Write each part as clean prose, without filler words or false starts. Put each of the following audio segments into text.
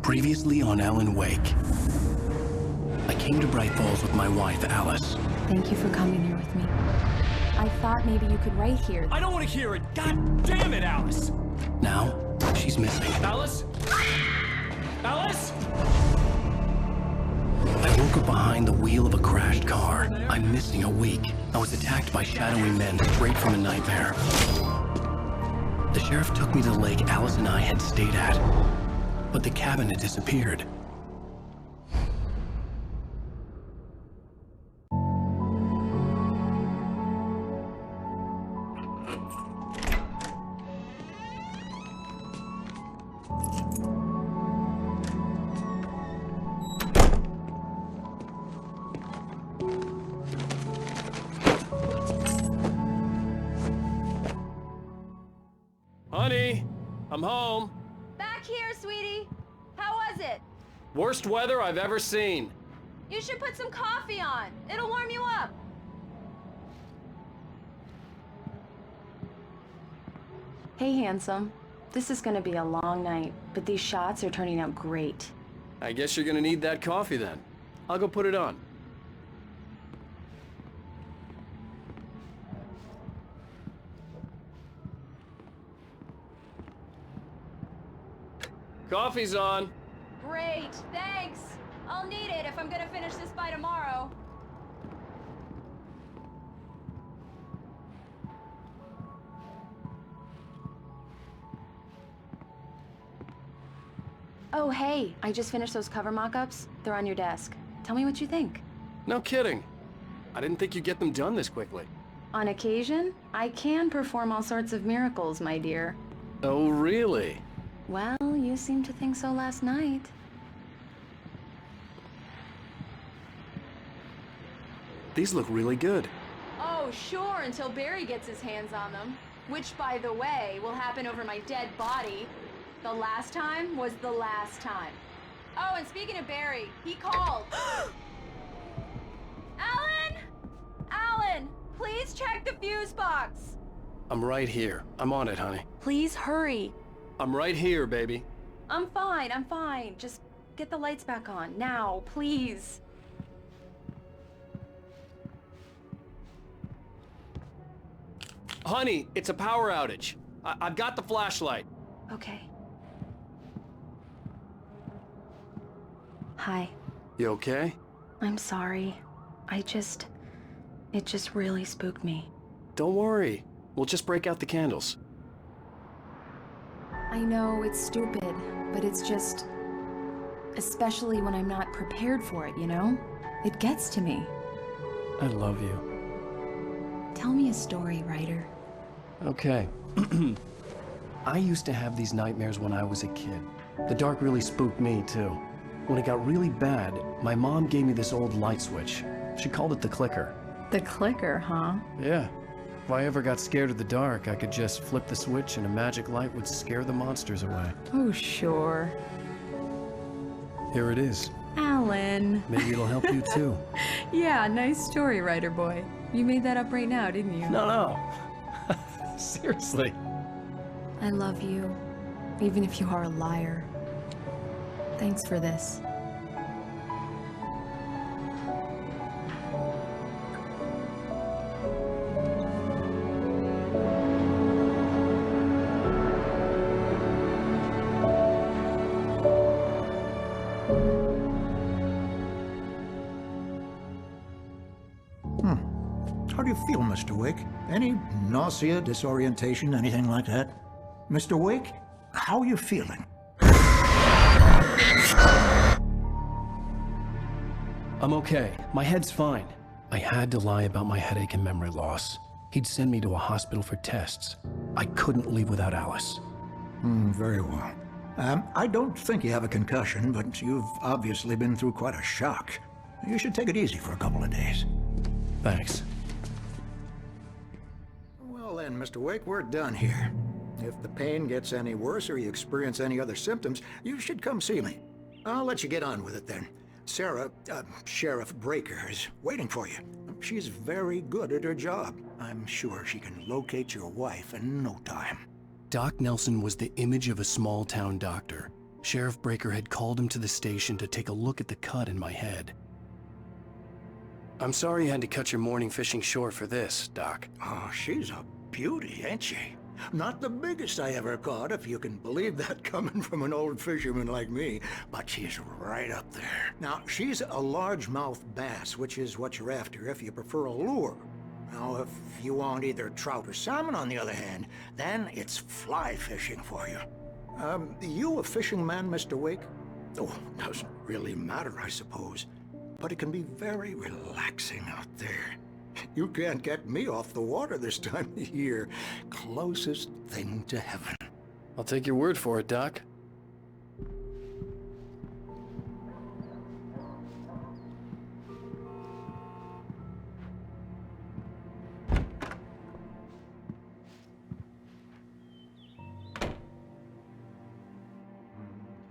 Previously on Alan Wake. I came to Bright Falls with my wife, Alice. Thank you for coming here with me. I thought maybe you could write here. I don't want to hear it! God damn it, Alice! Now, she's missing. Alice? Alice? I woke up behind the wheel of a crashed car. I'm missing a week. I was attacked by shadowy men straight from a nightmare. The sheriff took me to the lake Alice and I had stayed at, but the cabin had disappeared. Honey, I'm home. Back here, sweetie. How was it? Worst weather I've ever seen. You should put some coffee on. It'll warm you up. Hey, handsome. This is gonna be a long night, but these shots are turning out great. I guess you're gonna need that coffee then. I'll go put it on. Coffee's on. Great, thanks. I'll need it if I'm gonna finish this by tomorrow. Oh, hey, I just finished those cover mock-ups. They're on your desk. Tell me what you think. No kidding. I didn't think you'd get them done this quickly. On occasion, I can perform all sorts of miracles, my dear. Oh, really? Well, you seemed to think so last night. These look really good. Oh, sure, until Barry gets his hands on them. Which, by the way, will happen over my dead body. The last time was the last time. Oh, and speaking of Barry, he called. Alan! Alan, please check the fuse box. I'm right here. I'm on it, honey. Please hurry. I'm right here, baby. I'm fine. Just get the lights back on. Now, please. Honey, it's a power outage. I've got the flashlight. Okay. Hi. You okay? I'm sorry. It just really spooked me. Don't worry. We'll just break out the candles. I know it's stupid, but it's just... especially when I'm not prepared for it, you know? It gets to me. I love you. Tell me a story, writer. Okay. I used to have these nightmares when I was a kid. The dark really spooked me, too. When it got really bad, my mom gave me this old light switch. She called it the clicker. The clicker, huh? Yeah. If I ever got scared of the dark, I could just flip the switch and a magic light would scare the monsters away. Oh, sure. Here it is. Alan. Maybe it'll help you, too. Yeah, nice story, writer boy. You made that up right now, didn't you? No. Seriously. I love you, even if you are a liar. Thanks for this. How do you feel, Mr. Wake? Any nausea, disorientation, anything like that? Mr. Wake, how are you feeling? I'm okay. My head's fine. I had to lie about my headache and memory loss. He'd send me to a hospital for tests. I couldn't leave without Alice. Very well. I don't think you have a concussion, but you've obviously been through quite a shock. You should take it easy for a couple of days. Thanks. Well then, Mr. Wake, we're done here. If the pain gets any worse or you experience any other symptoms, you should come see me. I'll let you get on with it then. Sarah, Sheriff Breaker, is waiting for you. She's very good at her job. I'm sure she can locate your wife in no time. Doc Nelson was the image of a small-town doctor. Sheriff Breaker had called him to the station to take a look at the cut in my head. I'm sorry you had to cut your morning fishing short for this, Doc. Oh, she's a beauty, ain't she? Not the biggest I ever caught, if you can believe that coming from an old fisherman like me, but she's right up there. Now, she's a largemouth bass, which is what you're after if you prefer a lure. Now, if you want either trout or salmon, on the other hand, then it's fly fishing for you. You a fishing man, Mr. Wake? Oh, doesn't really matter, I suppose. But it can be very relaxing out there. You can't get me off the water this time of year. Closest thing to heaven. I'll take your word for it, Doc.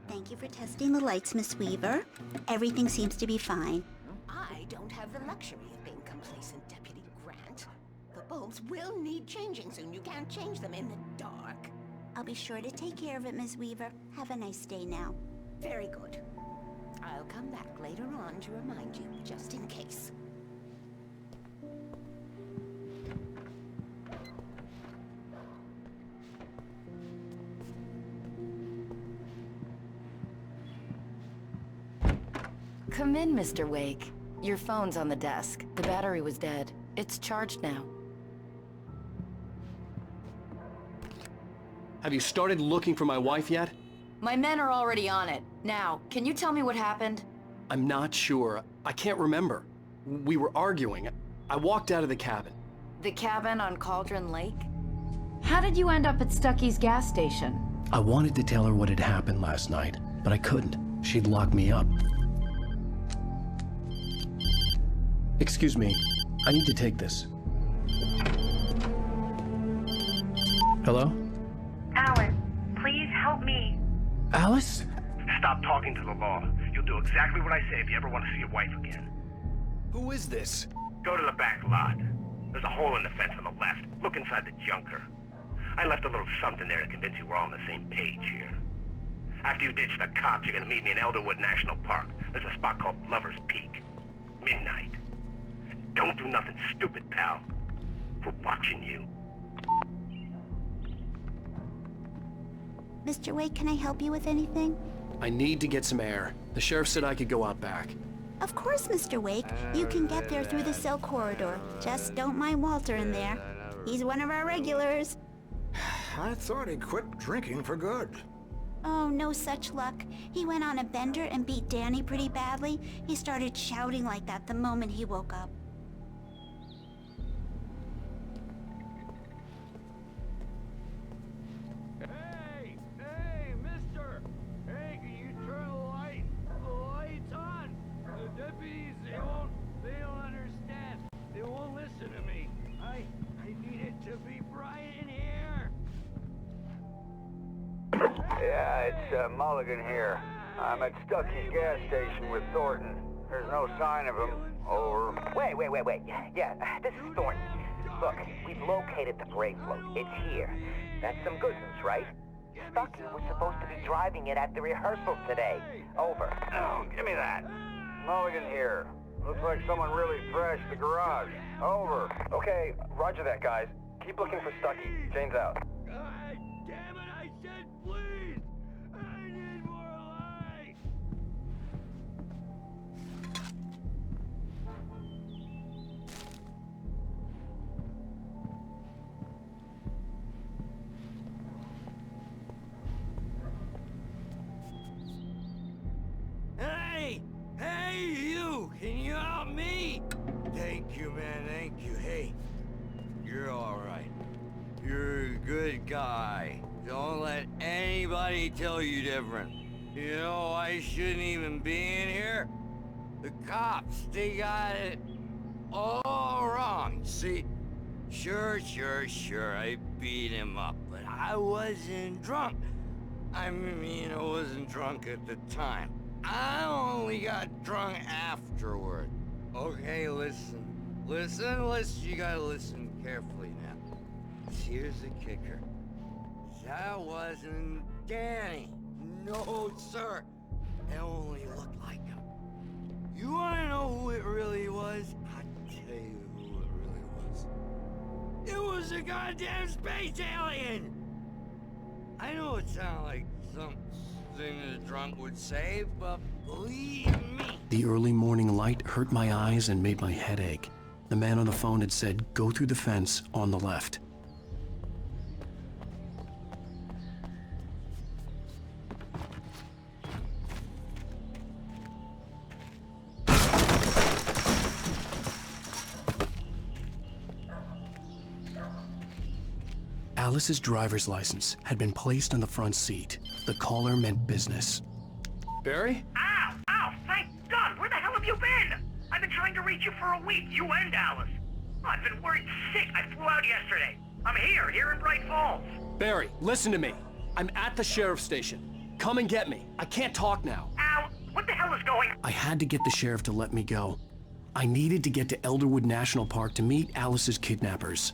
Thank you for testing the lights, Miss Weaver. Everything seems to be fine. I don't have the luxury of being complacent, Deputy Grant. The bulbs will need changing soon. You can't change them in the dark. I'll be sure to take care of it, Miss Weaver. Have a nice day now. Very good. I'll come back later on to remind you, just in case. Come in, Mr. Wake. Your phone's on the desk. The battery was dead. It's charged now. Have you started looking for my wife yet? My men are already on it. Now, can you tell me what happened? I'm not sure. I can't remember. We were arguing. I walked out of the cabin. The cabin on Cauldron Lake? How did you end up at Stucky's gas station? I wanted to tell her what had happened last night, but I couldn't. She'd lock me up. Excuse me, I need to take this. Hello? Alice, please help me. Alice? Stop talking to the law. You'll do exactly what I say if you ever want to see your wife again. Who is this? Go to the back lot. There's a hole in the fence on the left. Look inside the junker. I left a little something there to convince you we're all on the same page here. After you ditch the cops, you're gonna meet me in Elderwood National Park. There's a spot called Lover's Peak. Midnight. Don't do nothing stupid, pal. We're watching you. Mr. Wake, can I help you with anything? I need to get some air. The sheriff said I could go out back. Of course, Mr. Wake. You can get there through the cell corridor. Just don't mind Walter in there. He's one of our regulars. I thought he'd quit drinking for good. Oh, no such luck. He went on a bender and beat Danny pretty badly. He started shouting like that the moment he woke up. Hey, mister! Hey, can you turn the lights on? The deputies, they don't understand. They won't listen to me. I need it to be bright in here. Yeah, it's Mulligan here. I'm at Stucky's gas station with Thornton. There's no sign of him. Over. Wait. Yeah, this is Thornton. Look, we've located the brake float. It's here. That's some good news, right? Stucky was supposed to be driving it at the rehearsal today. Over. Oh, give me that. Mulligan here. Looks like someone really trashed the garage. Over. Okay, roger that, guys. Keep looking for Stucky. Jane's out. God damn it, I said please! I need more light! Hey, you! Can you help me? Thank you, man, thank you. Hey, you're alright. You're a good guy. Don't let anybody tell you different. You know, I shouldn't even be in here. The cops, they got it all wrong. See, sure, I beat him up, but I wasn't drunk. I mean, I wasn't drunk at the time. I only got drunk afterward. Okay, listen. You gotta listen carefully now. Here's the kicker. That wasn't Danny. No, sir. It only looked like him. You wanna know who it really was? I'll tell you who it really was. It was a goddamn space alien! I know it sounds like something a drunk would say, but believe me. The early morning light hurt my eyes and made my head ache. The man on the phone had said, go through the fence on the left. Alice's driver's license had been placed on the front seat. The caller meant business. Barry? Ow! Ow! Thank God! Where the hell have you been? I've been trying to reach you for a week, you and Alice. I've been worried sick. I flew out yesterday. I'm here in Bright Falls. Barry, listen to me. I'm at the sheriff's station. Come and get me. I can't talk now. Al, what the hell is going on? I had to get the sheriff to let me go. I needed to get to Elderwood National Park to meet Alice's kidnappers.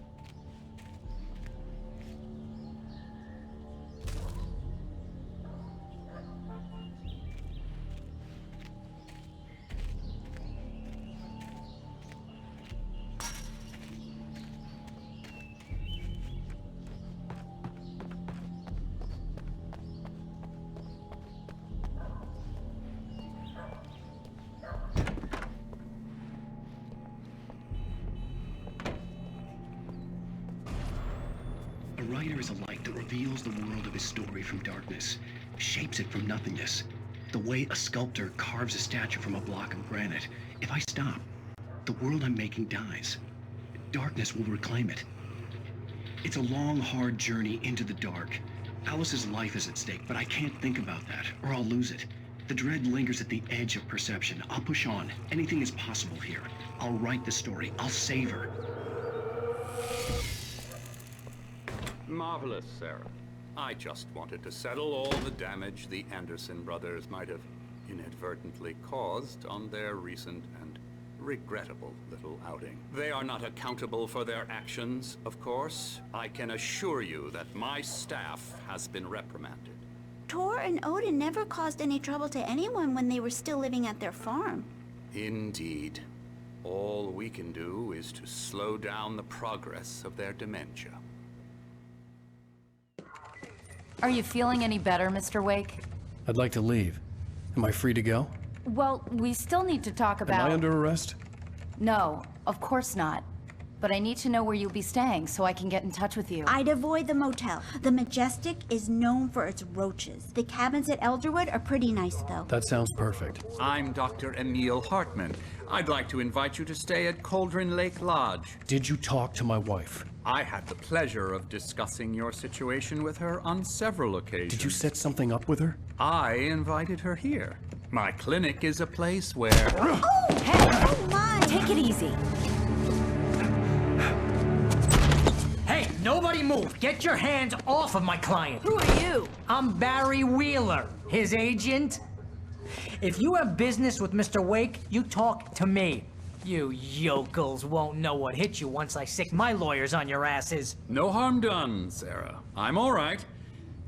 A writer is a light that reveals the world of his story from darkness, shapes it from nothingness. The way a sculptor carves a statue from a block of granite. If I stop, the world I'm making dies. Darkness will reclaim it. It's a long, hard journey into the dark. Alice's life is at stake, but I can't think about that, or I'll lose it. The dread lingers at the edge of perception. I'll push on. Anything is possible here. I'll write the story. I'll save her. Marvelous, Sarah. I just wanted to settle all the damage the Anderson brothers might have inadvertently caused on their recent and regrettable little outing. They are not accountable for their actions, of course. I can assure you that my staff has been reprimanded. Tor and Odin never caused any trouble to anyone when they were still living at their farm. Indeed. All we can do is to slow down the progress of their dementia. Are you feeling any better, Mr. Wake? I'd like to leave. Am I free to go? Well, we still need to talk about... Am I under arrest? No, of course not. But I need to know where you'll be staying so I can get in touch with you. I'd avoid the motel. The Majestic is known for its roaches. The cabins at Elderwood are pretty nice, though. That sounds perfect. I'm Dr. Emil Hartman. I'd like to invite you to stay at Cauldron Lake Lodge. Did you talk to my wife? I had the pleasure of discussing your situation with her on several occasions. Did you set something up with her? I invited her here. My clinic is a place where... Oh, hey! Oh, my! Take it easy. Hey, nobody move! Get your hands off of my client! Who are you? I'm Barry Wheeler, his agent. If you have business with Mr. Wake, you talk to me. You yokels won't know what hit you once I sick my lawyers on your asses. No harm done, Sarah. I'm all right.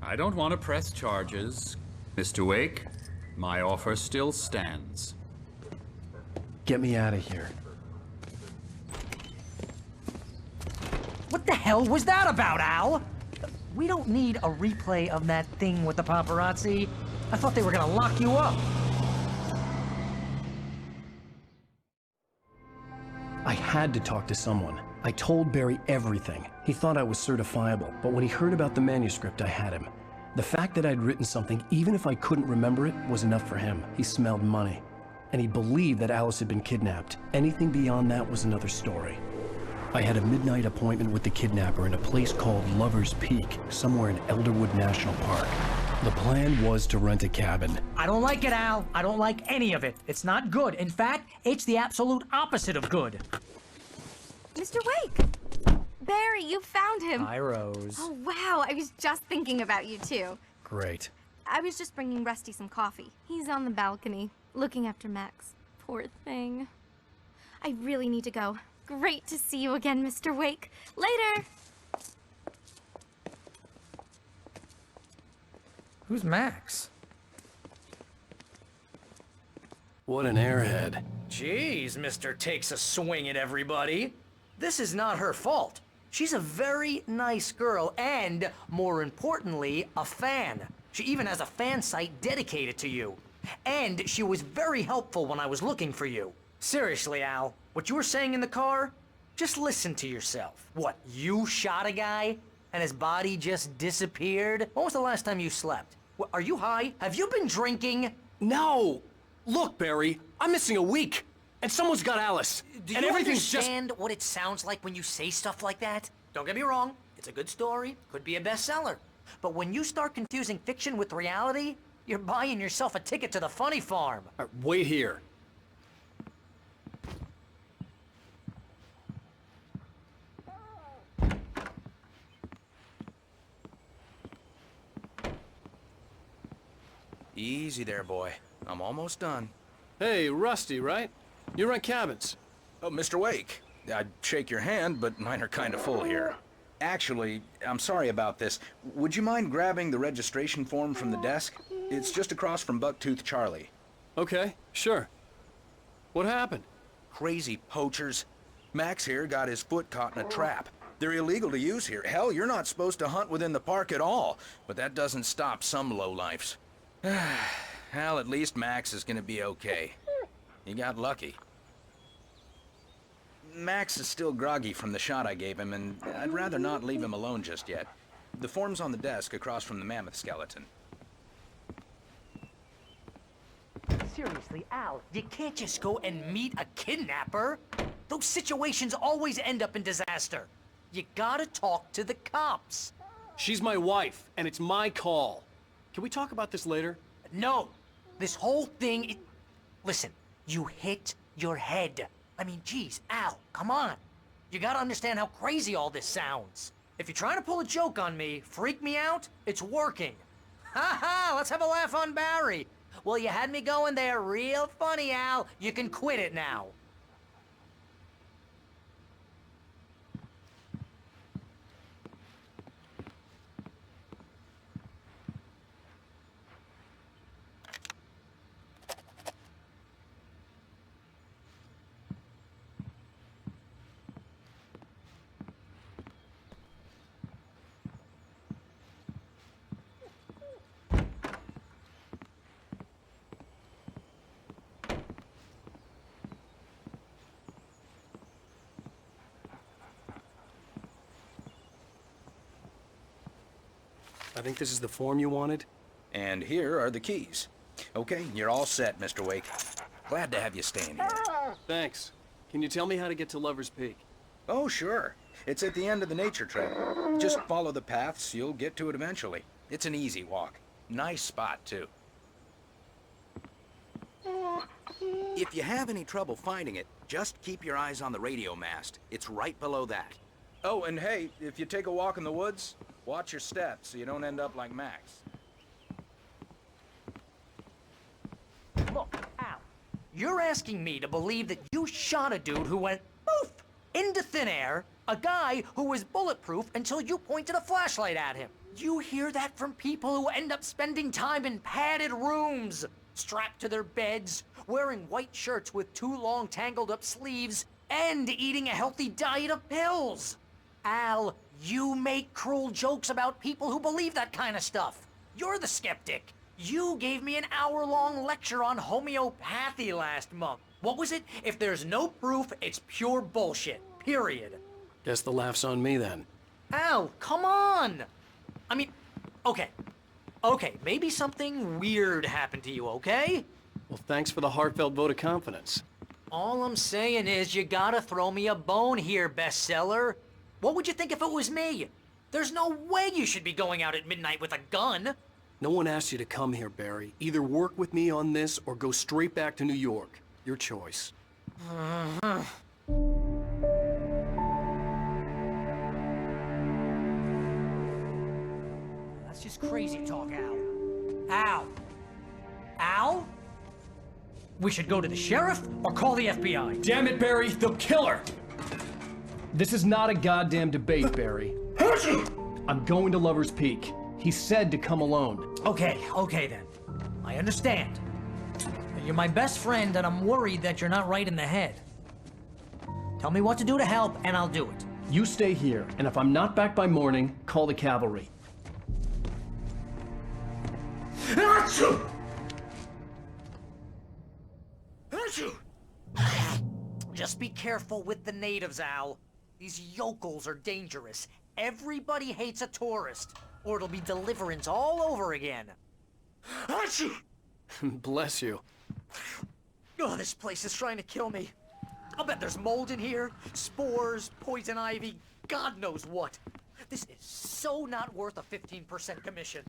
I don't want to press charges. Mr. Wake, my offer still stands. Get me out of here. What the hell was that about, Al? We don't need a replay of that thing with the paparazzi. I thought they were gonna lock you up. I had to talk to someone. I told Barry everything. He thought I was certifiable, but when he heard about the manuscript, I had him. The fact that I'd written something, even if I couldn't remember it, was enough for him. He smelled money. And he believed that Alice had been kidnapped. Anything beyond that was another story. I had a midnight appointment with the kidnapper in a place called Lover's Peak, somewhere in Elderwood National Park. The plan was to rent a cabin. I don't like it, Al. I don't like any of it. It's not good. In fact, it's the absolute opposite of good. Mr. Wake! Barry, you found him! Hi, Rose. Oh, wow. I was just thinking about you, too. Great. I was just bringing Rusty some coffee. He's on the balcony, looking after Max. Poor thing. I really need to go. Great to see you again, Mr. Wake. Later! Who's Max? What an airhead. Jeez, Mr. Takes a swing at everybody. This is not her fault. She's a very nice girl and, more importantly, a fan. She even has a fan site dedicated to you. And she was very helpful when I was looking for you. Seriously, Al, what you were saying in the car? Just listen to yourself. What, you shot a guy and his body just disappeared? When was the last time you slept? What, are you high? Have you been drinking? No! Look, Barry, I'm missing a week. And someone's got Alice. Do and you everything's understand what it sounds like when you say stuff like that? Don't get me wrong, it's a good story, could be a bestseller. But when you start confusing fiction with reality, you're buying yourself a ticket to the funny farm. Wait here. Easy there, boy. I'm almost done. Hey, Rusty, right? You rent cabins. Oh, Mr. Wake. I'd shake your hand, but mine are kind of full here. Actually, I'm sorry about this. Would you mind grabbing the registration form from the desk? It's just across from Bucktooth Charlie. Okay, sure. What happened? Crazy poachers. Max here got his foot caught in a trap. They're illegal to use here. Hell, you're not supposed to hunt within the park at all. But that doesn't stop some lowlifes. Well, at least Max is gonna be okay. He got lucky. Max is still groggy from the shot I gave him, and I'd rather not leave him alone just yet. The form's on the desk across from the mammoth skeleton. Seriously, Al, you can't just go and meet a kidnapper. Those situations always end up in disaster. You gotta talk to the cops. She's my wife, and it's my call. Can we talk about this later? No. This whole thing, listen, you hit your head. I mean, geez, Al, come on. You gotta understand how crazy all this sounds. If you're trying to pull a joke on me, freak me out, it's working. Ha ha, let's have a laugh on Barry. Well, you had me going there real funny, Al. You can quit it now. I think this is the form you wanted. And here are the keys. Okay, you're all set, Mr. Wake. Glad to have you staying here. Thanks. Can you tell me how to get to Lover's Peak? Oh, sure. It's at the end of the nature trail. Just follow the paths, you'll get to it eventually. It's an easy walk. Nice spot, too. If you have any trouble finding it, just keep your eyes on the radio mast. It's right below that. Oh, and hey, if you take a walk in the woods, watch your steps so you don't end up like Max. Look, Al, you're asking me to believe that you shot a dude who went poof into thin air, a guy who was bulletproof until you pointed a flashlight at him. You hear that from people who end up spending time in padded rooms, strapped to their beds, wearing white shirts with too long tangled up sleeves, and eating a healthy diet of pills. Al, you make cruel jokes about people who believe that kind of stuff. You're the skeptic. You gave me an hour-long lecture on homeopathy last month. What was it? If there's no proof, it's pure bullshit. Period. Guess the laugh's on me then. Al, come on! I mean, okay. Okay, maybe something weird happened to you, okay? Well, thanks for the heartfelt vote of confidence. All I'm saying is you gotta throw me a bone here, bestseller. What would you think if it was me? There's no way you should be going out at midnight with a gun. No one asked you to come here, Barry. Either work with me on this or go straight back to New York. Your choice. That's just crazy talk, Al. Al? Al? We should go to the sheriff or call the FBI. Damn it, Barry, they'll kill her! This is not a goddamn debate, Barry. I'm going to Lover's Peak. He said to come alone. Okay then. I understand. You're my best friend, and I'm worried that you're not right in the head. Tell me what to do to help, and I'll do it. You stay here, and if I'm not back by morning, call the cavalry. Achoo! Just be careful with the natives, Al. These yokels are dangerous. Everybody hates a tourist, or it'll be Deliverance all over again. Achoo! Bless you. Oh, this place is trying to kill me. I'll bet there's mold in here, spores, poison ivy, God knows what. This is so not worth a 15% commission.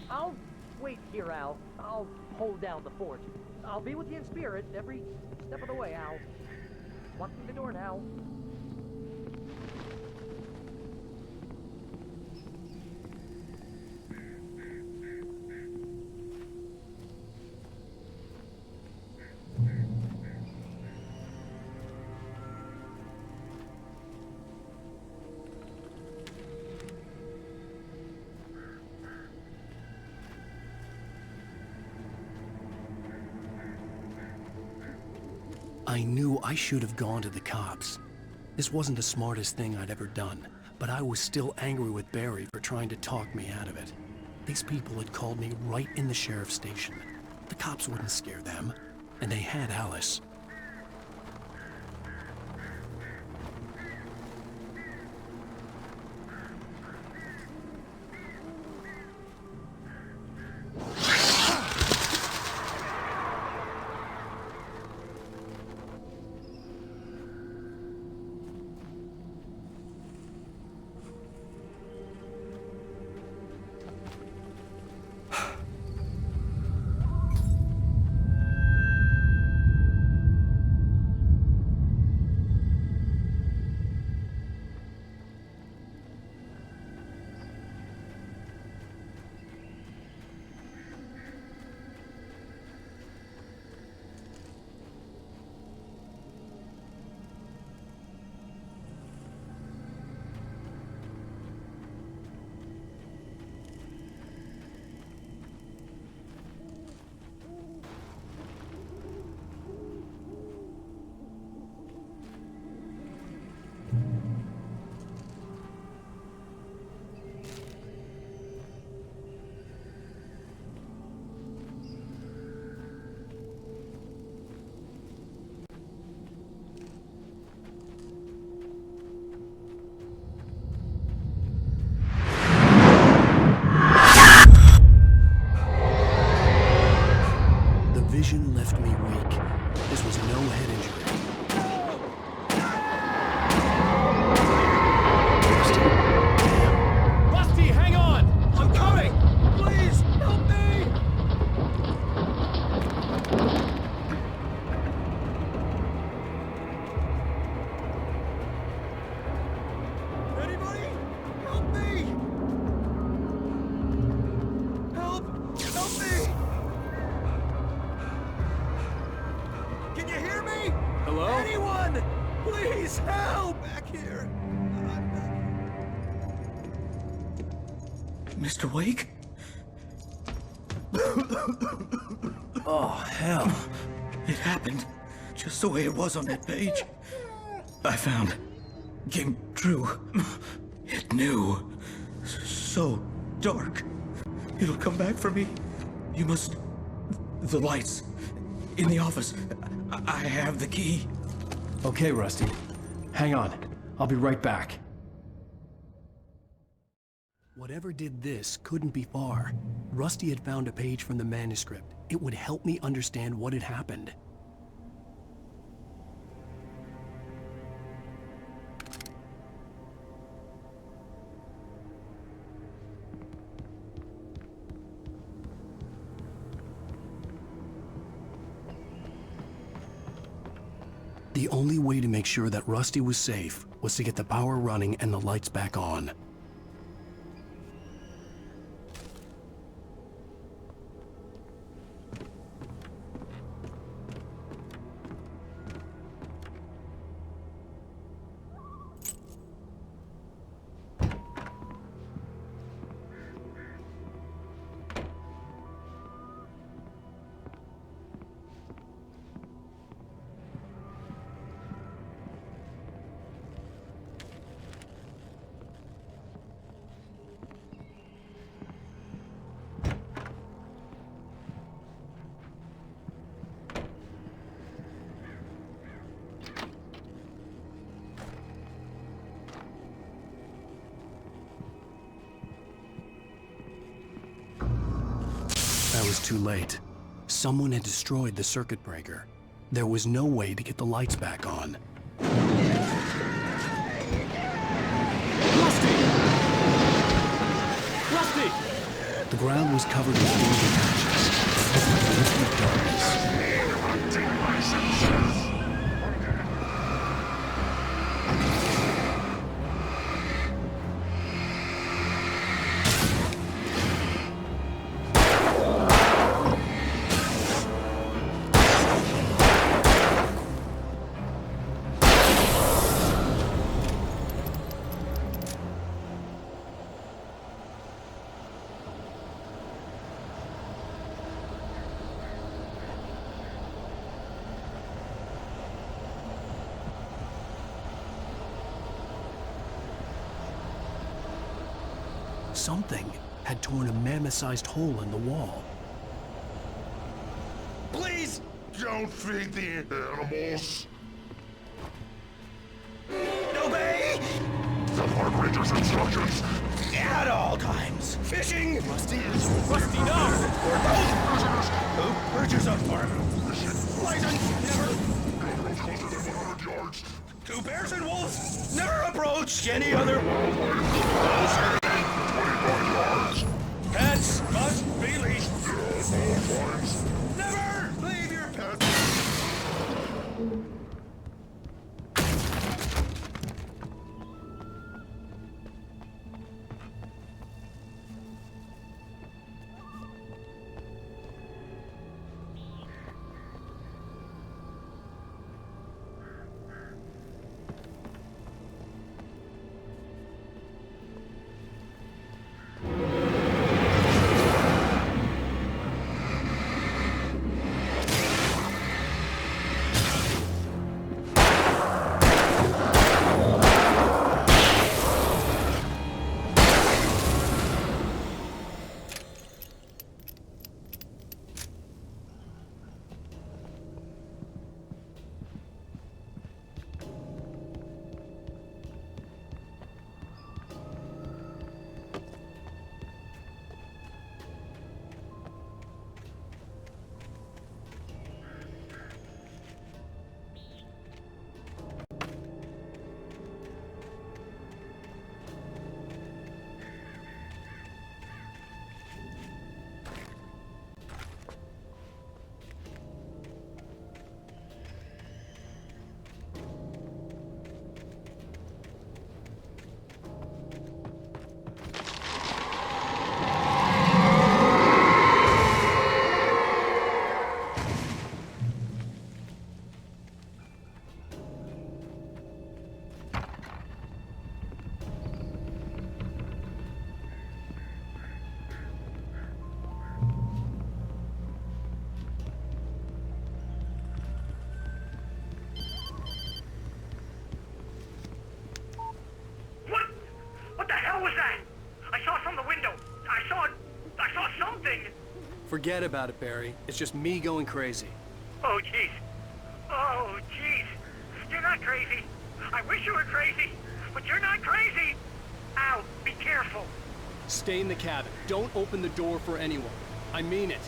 I'll wait here, Al. I'll hold down the fort. I'll be with you in spirit every step of the way, Al. Locking the door now. I knew I should have gone to the cops. This wasn't the smartest thing I'd ever done, but I was still angry with Barry for trying to talk me out of it. These people had called me right in the sheriff's station. The cops wouldn't scare them, and they had Alice. Vision left me weak. This was no head injury. Rusty, hang on! I'm coming! Please, help me! Anybody? Help me! Help me! Can you hear me? Hello? Anyone! Please help! Back here! Mr. Wake? Oh, hell. It happened just the way it was on that page. I found. Came true. It knew. So dark. It'll come back for me. You must... The lights. In the office. I have the key. Okay, Rusty. Hang on. I'll be right back. Whatever did this couldn't be far. Rusty had found a page from the manuscript. It would help me understand what had happened. The only way to make sure that Rusty was safe was to get the power running and the lights back on. I was too late. Someone had destroyed the circuit breaker. There was no way to get the lights back on. Rusty! Rusty! The ground was covered with bleeding patches. Liquid darkness. Take my senses. Something had torn a mammoth-sized hole in the wall. Please don't feed the animals. Obey! The Park Ranger's instructions. At all times. Fishing! Rusty, no! We're both prisoners! Who purchase a farm? License never... Closer than 100 yards. Two bears and wolves never approach any other... Closer than 25 yards. Pets must be leashed. Yes, all times. Never leave your pet. Forget about it, Barry. It's just me going crazy. Oh, jeez. Oh, jeez. You're not crazy. I wish you were crazy, but you're not crazy. Ow, be careful. Stay in the cabin. Don't open the door for anyone. I mean it.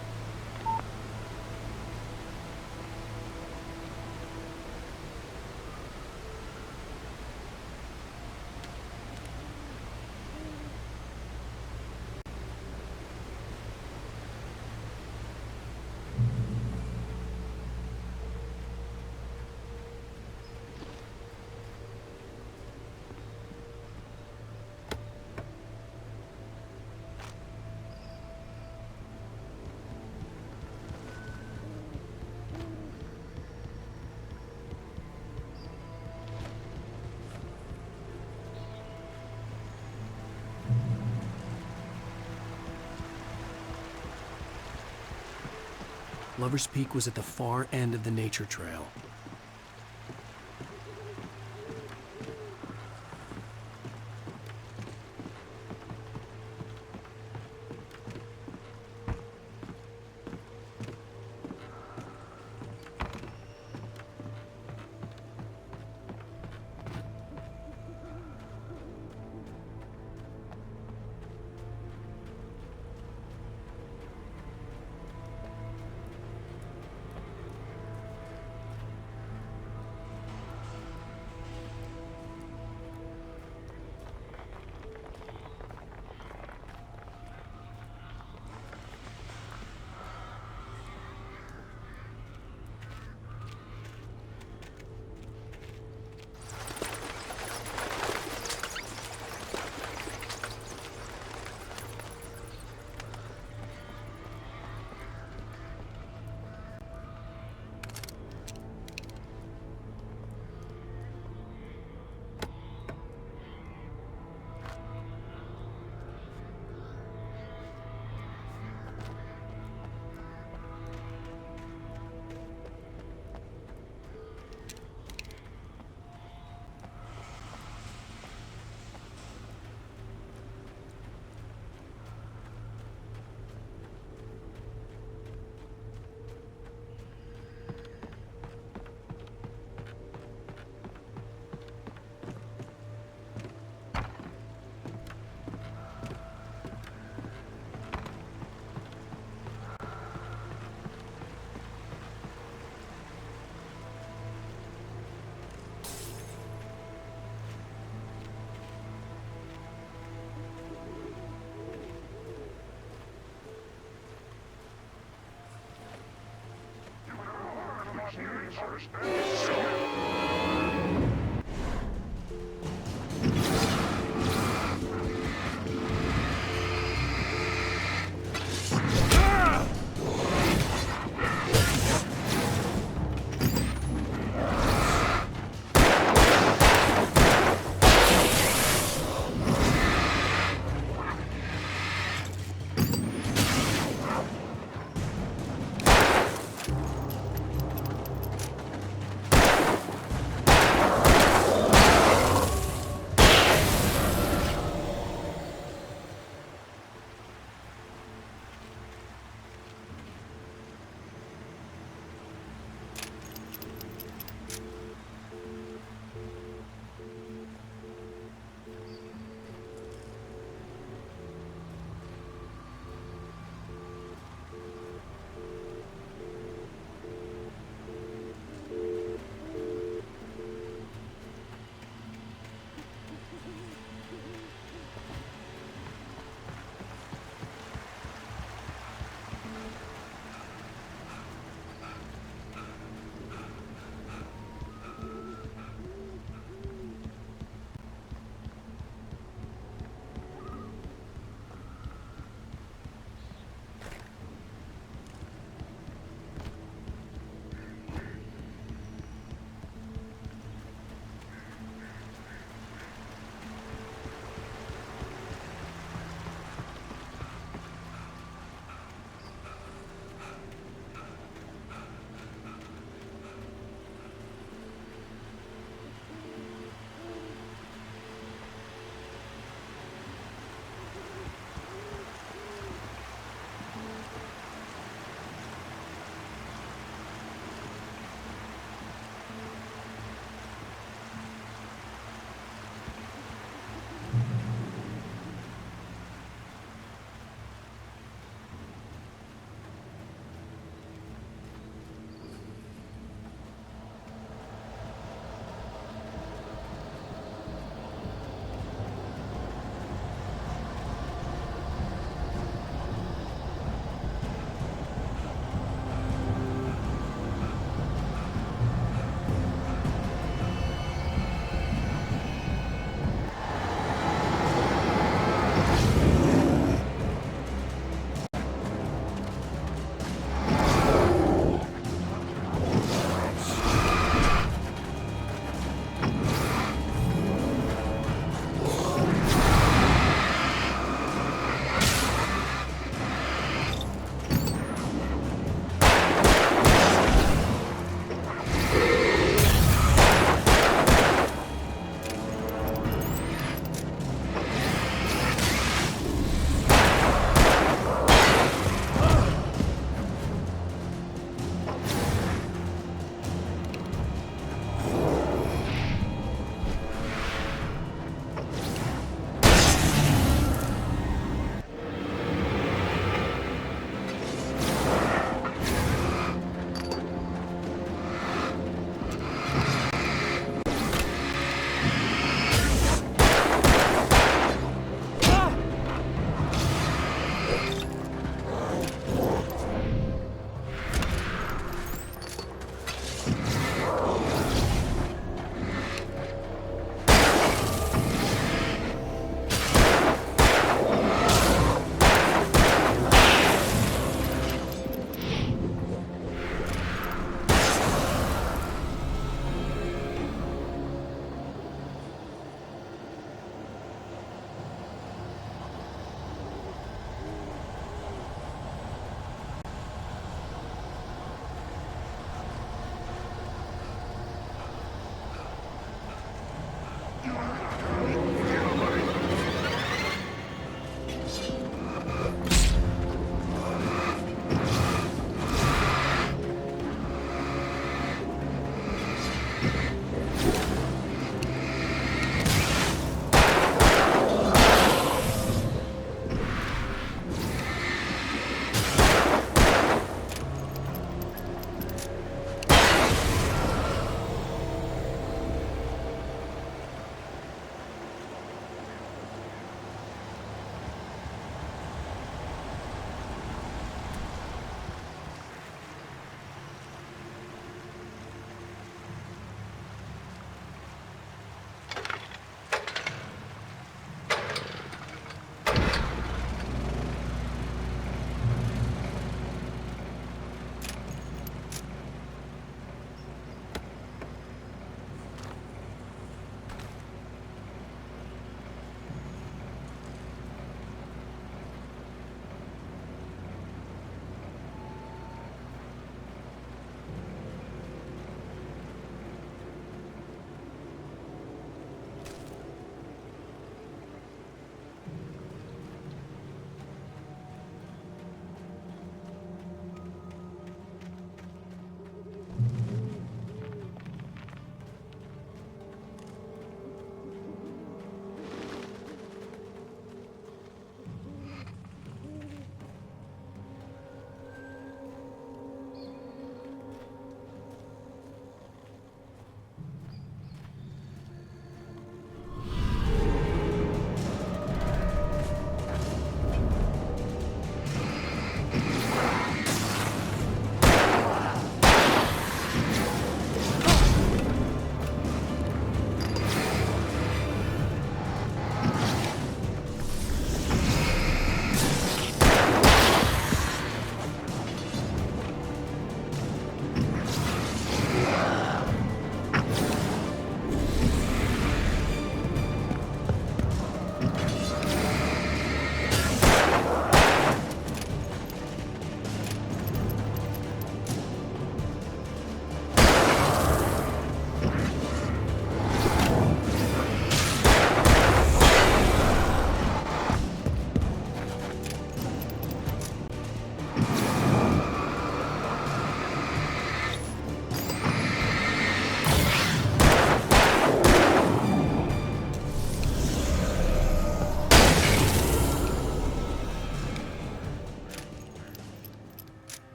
Lover's Peak was at the far end of the nature trail.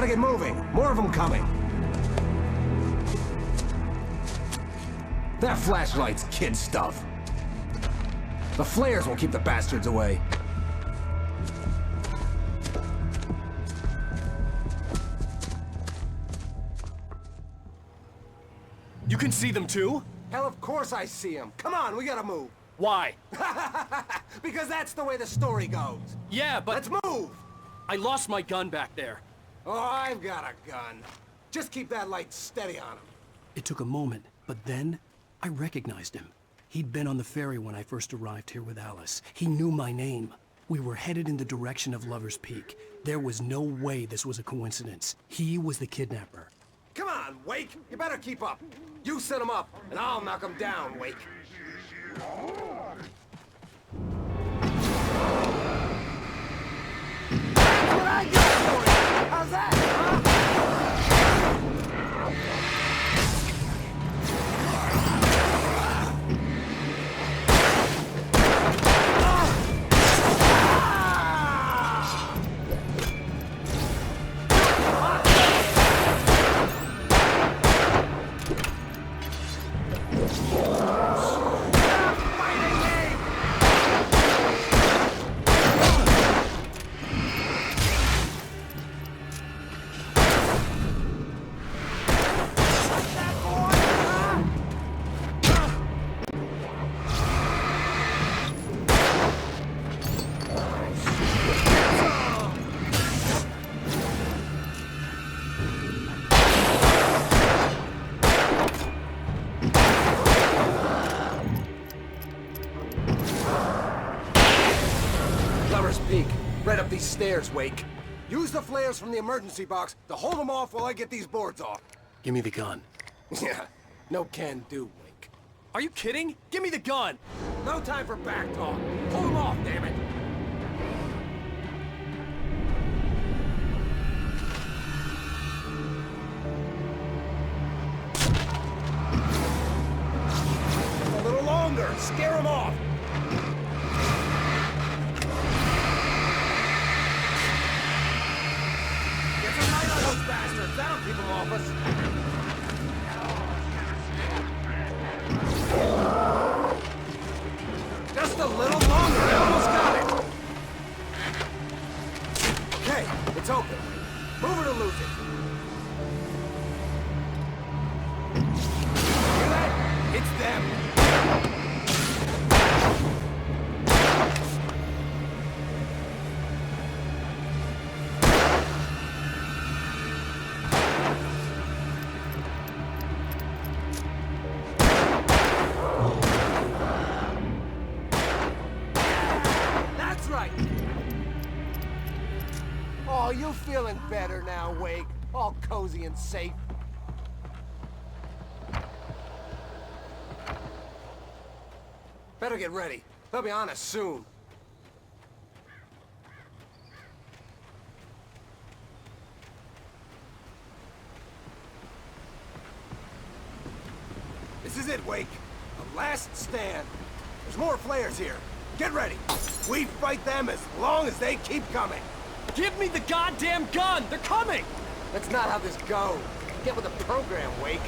get moving. More of them coming. That flashlight's kid stuff. The flares will keep the bastards away. You can see them too? Hell, of course I see them. Come on, we gotta move. Why? Because that's the way the story goes. Yeah, but... Let's move! I lost my gun back there. Oh, I've got a gun. Just keep that light steady on him. It took a moment, but then I recognized him. He'd been on the ferry when I first arrived here with Alice. He knew my name. We were headed in the direction of Lover's Peak. There was no way this was a coincidence. He was the kidnapper. Come on, Wake! You better keep up. You set him up, and I'll knock him down, Wake. That's what I got for you! How's that, huh? Right up these stairs, Wake. Use the flares from the emergency box to hold them off while I get these boards off. Give me the gun. Yeah, no can do, Wake. Are you kidding? Give me the gun! No time for back talk. Hold them off, damn it! A little longer. Scare them off. Bastards, that'll keep them off us. Just a little longer, I almost got it. Okay, it's open. Move it or lose it. Hear that? It's them. Oh, you feeling better now, Wake? All cozy and safe. Better get ready. They'll be on us soon. This is it, Wake. The last stand. There's more flares here. Get ready. We fight them as long as they keep coming. Give me the goddamn gun! They're coming! That's not how this goes. Get with the program, Wake.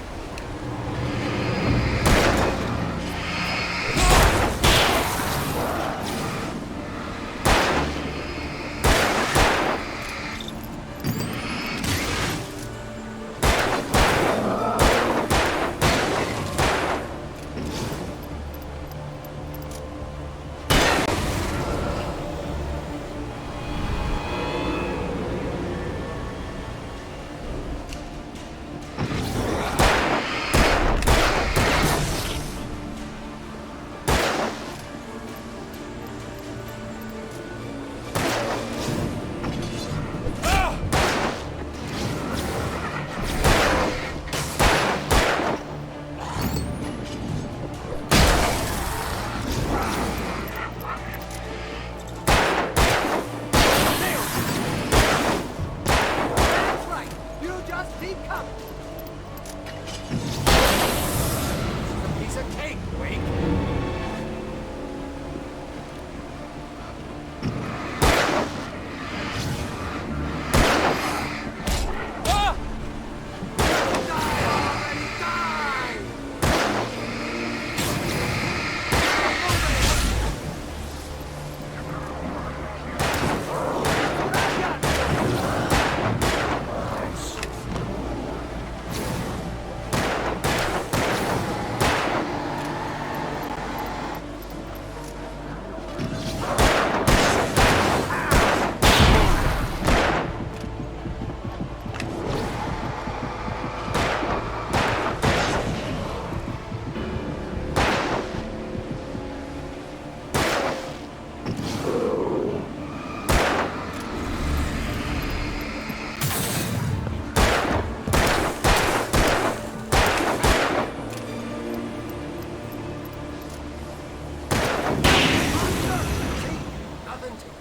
nothing to it.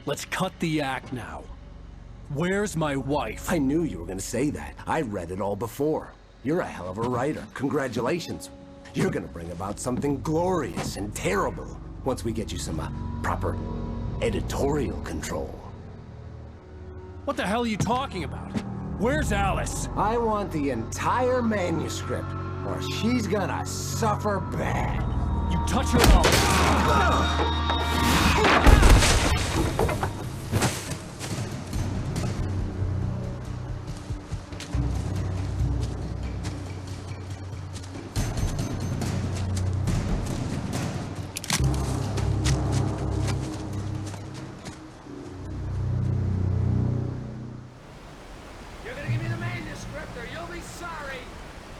Let's cut the act now. Where's my wife? I knew you were gonna say that. I read it all before. You're a hell of a writer. Congratulations. You're gonna bring about something glorious and terrible once we get you some proper editorial control. What the hell are you talking about? Where's Alice? I want the entire manuscript, or she's gonna suffer bad. You touch her mouth.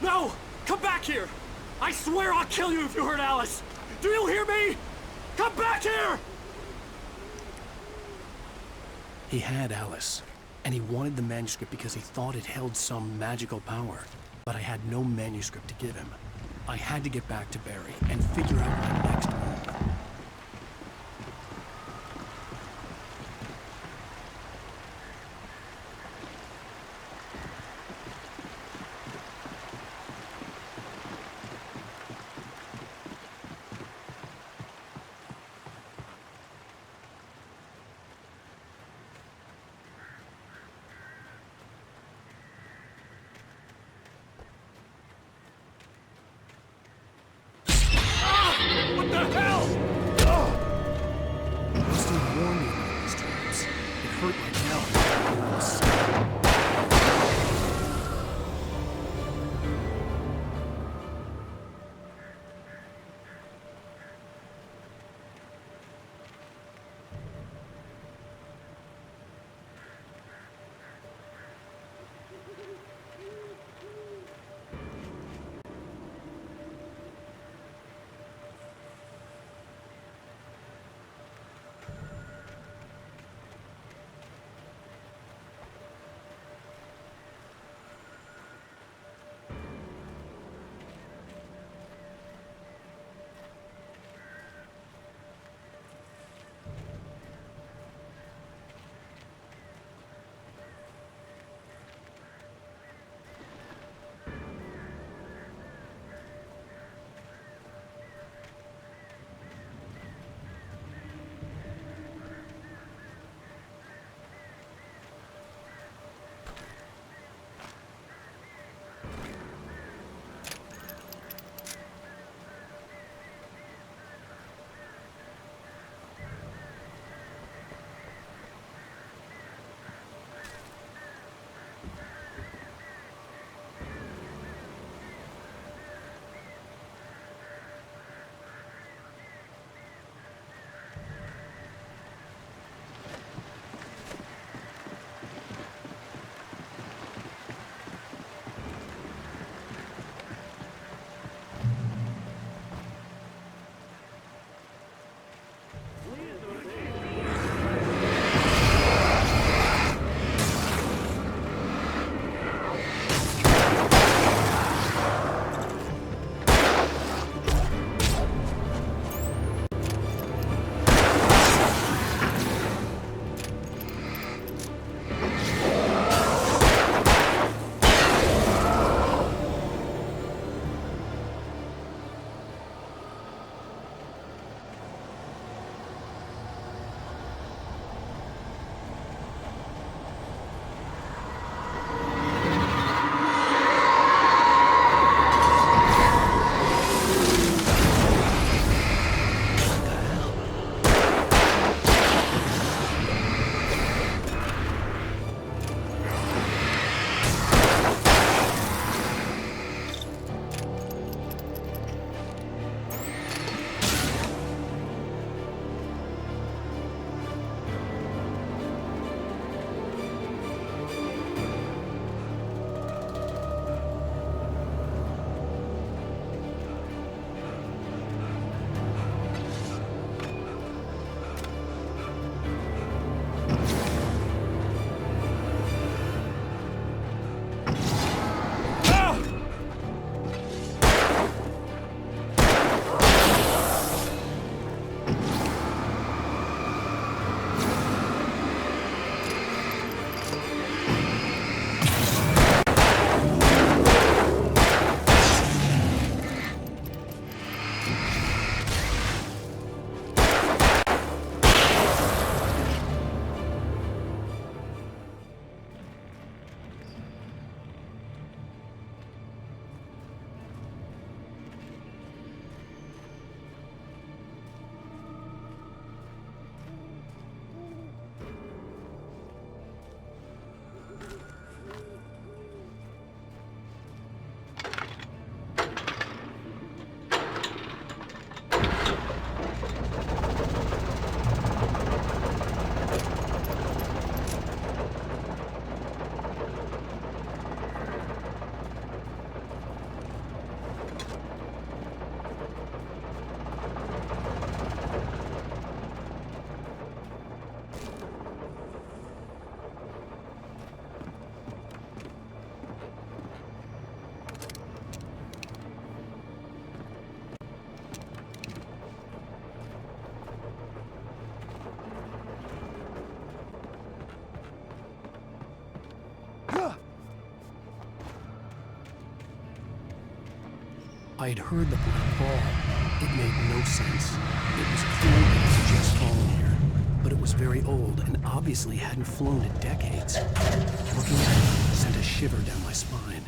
No! Come back here! I swear I'll kill you if you hurt Alice! Do you hear me? Come back here! He had Alice, and he wanted the manuscript because he thought it held some magical power. But I had no manuscript to give him. I had to get back to Barry and figure out my next move. What the I had heard the black ball. It made no sense. It was clear that it had just fallen here, but it was very old and obviously hadn't flown in decades. Looking at it sent a shiver down my spine.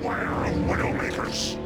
Beware of Widowmakers.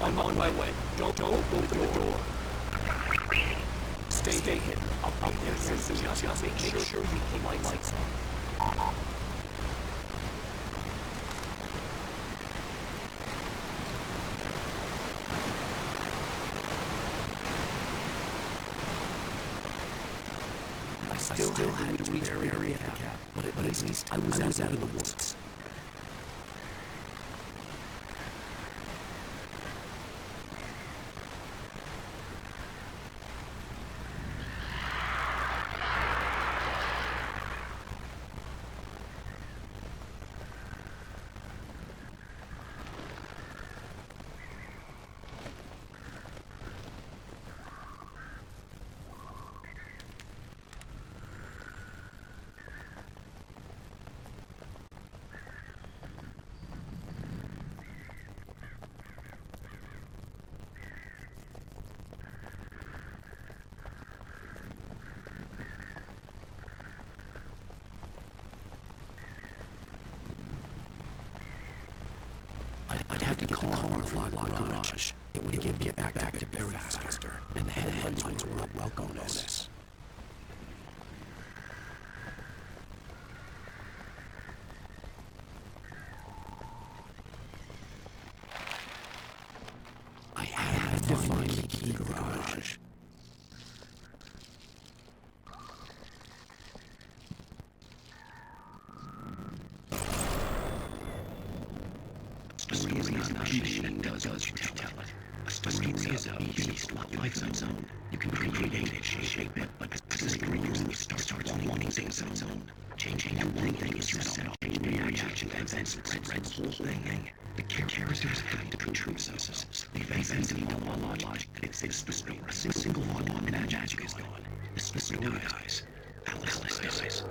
I'm on my way. Don't open the door. Stay hidden. I'll be there soon. Just make sure you keep my lights on. I still had to reach Barry but at least I was out of the woods. get the car on the locked garage. It would get back to Barry faster, and the headlights were a welcome bonus. I had to find the key garage. A story is not a machine that does what you tell it. A story is a beast like its own. You can create it, shape it, but as the story starts wanting things of its own. Changing one thing is yourself. Changing reaction to events spreads the whole thing. The characters have to be true themselves. The events need no logic. It's the story. A single thought and magic is gone. The story dies. Alice dies.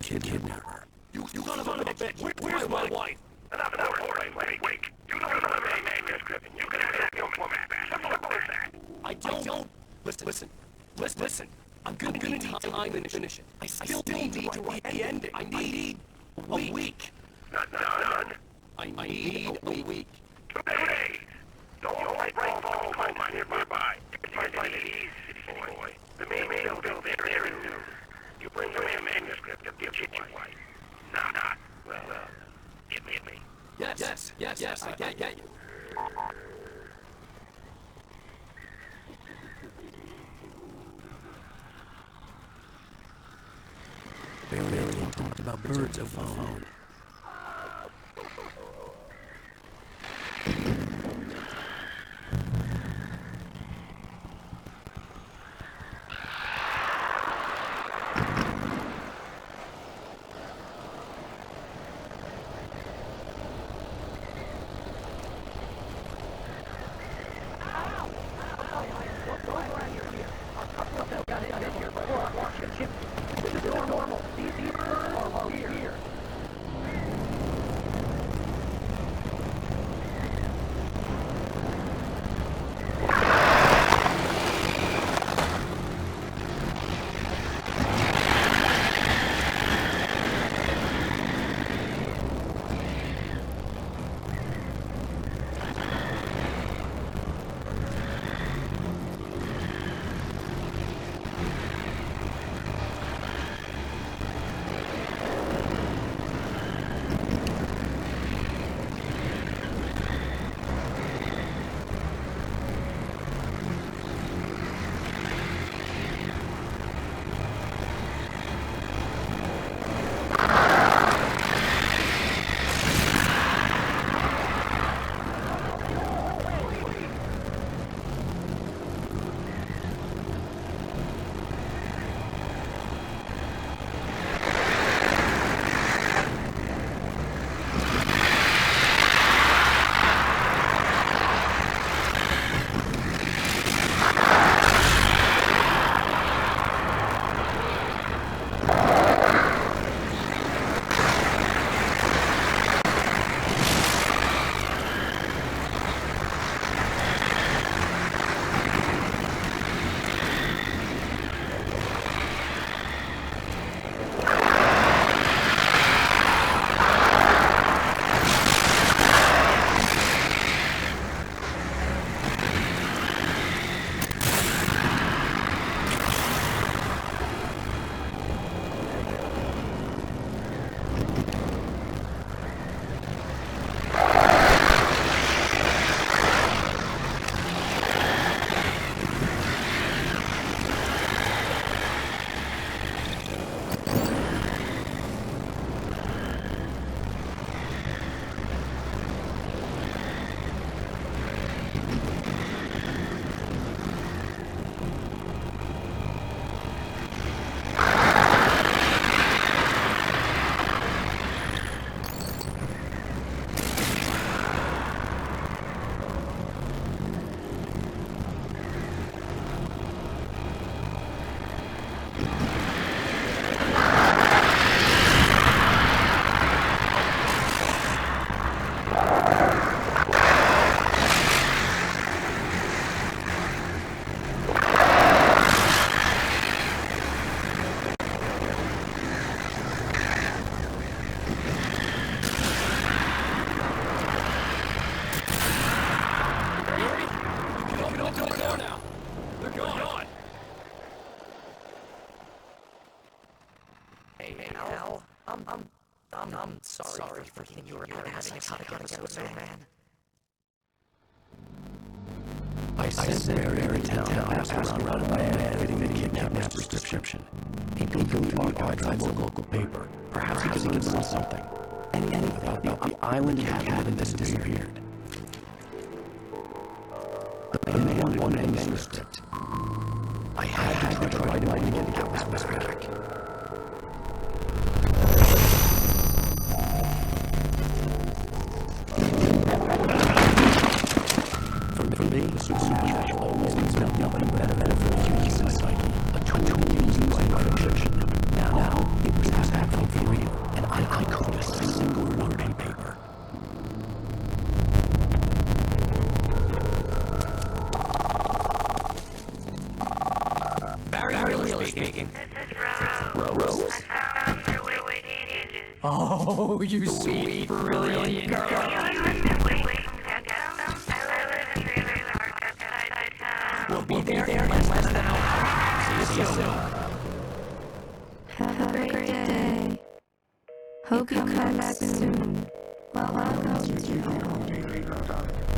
Kidnapper. You son of a bitch! Where's my wife? Enough, wait. You don't know the manuscript. You can have your woman back. What is that? I don't. Listen. I'm gonna need time to finish it. I still need to write the ending. I need a week. None. I need a week. 2 days. Don't write all my nearby. You find it easy, city boy. The main building there is new. You bring your manuscript of your wife. Not. Well, hit me. Yes, I get you. Barry talked about birds of phone. gone now. They're gone. Hey, Al. I'm sorry for thinking you were having a episode, man. I sent Barry to town to ask around a man fitting the kidnapper's description. He concluded the archives of the local paper. Perhaps he could learn something. Anything about the island cabin that disappeared. The man wanted a manuscript. I had to write him to get the house back. For me, the supernatural always means nothing better than for the human psyche, a tool used by fiction. Now, it was happening for real, and I couldn't a single word in paper. Barry speaking. Rose. Oh, you sweet, brilliant girl. We'll be there in less than an hour. See you soon. Have a great day. Hope you come back soon. Welcome to my home.